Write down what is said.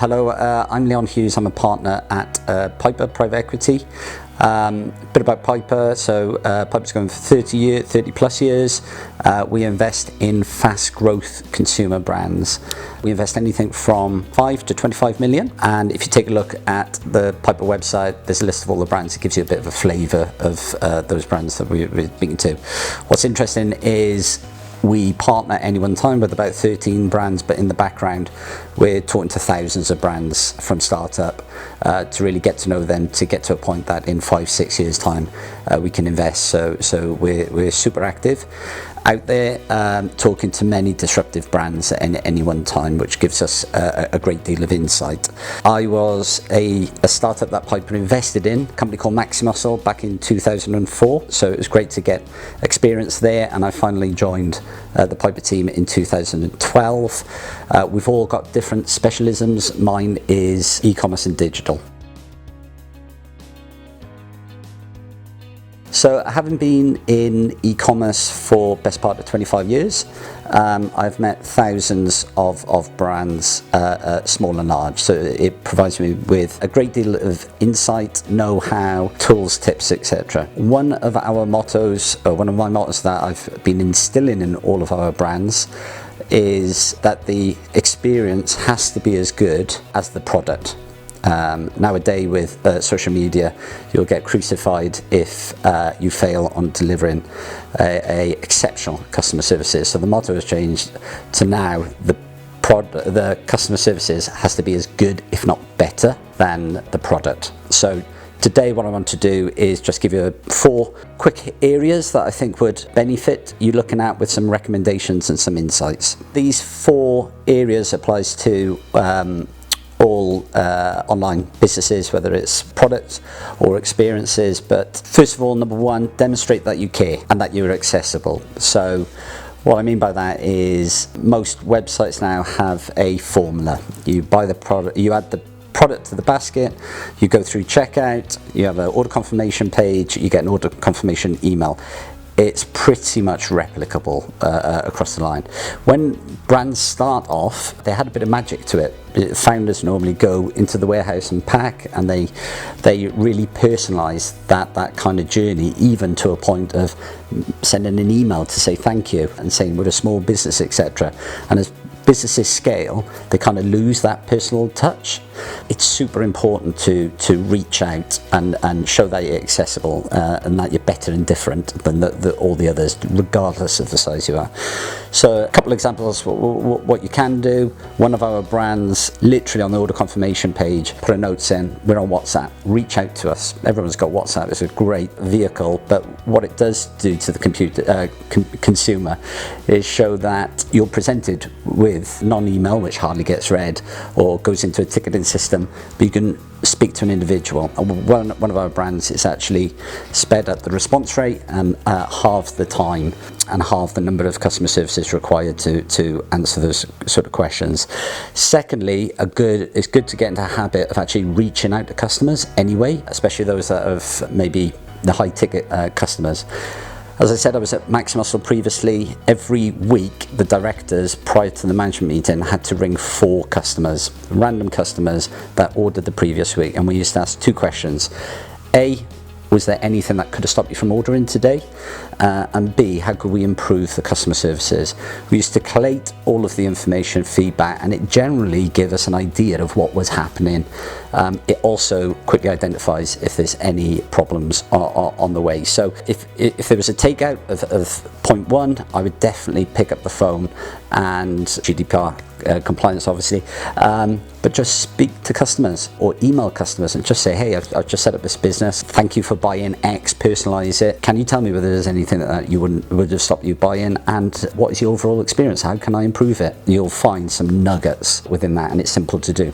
Hello, I'm Leon Hughes. I'm a partner at Piper Private Equity. Bit about Piper. So Piper's going for 30 plus years. We invest in fast growth consumer brands. We invest anything from 5 to 25 million. And if you take a look at the Piper website, there's a list of all the brands. It gives you a bit of a flavour of those brands that we're speaking to. What's interesting is we partner at any one time with about 13 brands, but in the background we're talking to thousands of brands from startup to really get to know them, to get to a point that in 5-6 years time we can invest. So we're super active out there, talking to many disruptive brands at any one time, which gives us a great deal of insight. I was a startup that Piper invested in, a company called Muscle, back in 2004. So it was great to get experience there, and I finally joined the Piper team in 2012. We've all got different specialisms. Mine is e-commerce and digital. So having been in e-commerce for best part of 25 years, I've met thousands of brands, small and large. So it provides me with a great deal of insight, know-how, tools, tips, etc. One of our mottos, or one of my mottos that I've been instilling in all of our brands, is that the experience has to be as good as the product. Nowadays with social media, you'll get crucified if you fail on delivering a exceptional customer services. So the motto has changed to now the customer services has to be as good, if not better, than the product. So today what I want to do is just give you 4 quick areas that I think would benefit you looking at, with some recommendations and some insights. These 4 areas applies to all online businesses, whether it's products or experiences. But first of all, number 1, demonstrate that you care and that you're accessible. So what I mean by that is most websites now have a formula. You buy the product, you add the product to the basket, you go through checkout, you have an order confirmation page, you get an order confirmation email. It's pretty much replicable across the line. When brands start off, they had a bit of magic to it. Founders normally go into the warehouse and pack, and they really personalize that kind of journey, even to a point of sending an email to say thank you and saying we're a small business, etc. And as businesses scale, they kind of lose that personal touch. It's super important to reach out and show that you're accessible and that you're better and different than all the others, regardless of the size you are. So a couple of examples what you can do. One of our brands, literally on the order confirmation page, put a note saying we're on WhatsApp, reach out to us. Everyone's got WhatsApp, it's a great vehicle, but what it does do to the consumer is show that you're presented with non-email, which hardly gets read or goes into a ticketing system, but you can speak to an individual. One of our brands, it's actually sped up the response rate and halved the time and halved the number of customer services required to answer those sort of questions. Secondly, it's good to get into a habit of actually reaching out to customers anyway, especially those that have maybe the high ticket customers. As I said, I was at Muscle previously. Every week, the directors, prior to the management meeting, had to ring 4 customers, random customers that ordered the previous week. And we used to ask 2 questions. A, was there anything that could have stopped you from ordering today? And B, how could we improve the customer services? We used to collate all of the information, feedback, and it generally gave us an idea of what was happening. It also quickly identifies if there's any problems on the way. So if there was a takeout of point 1, I would definitely pick up the phone, and GDPR compliance obviously, but just speak to customers or email customers and just say, hey, I've just set up this business, thank you for buying X, personalize it, can you tell me whether there's anything that would have stopped you buying, and what is your overall experience, how can I improve it? You'll find some nuggets within that, and it's simple to do.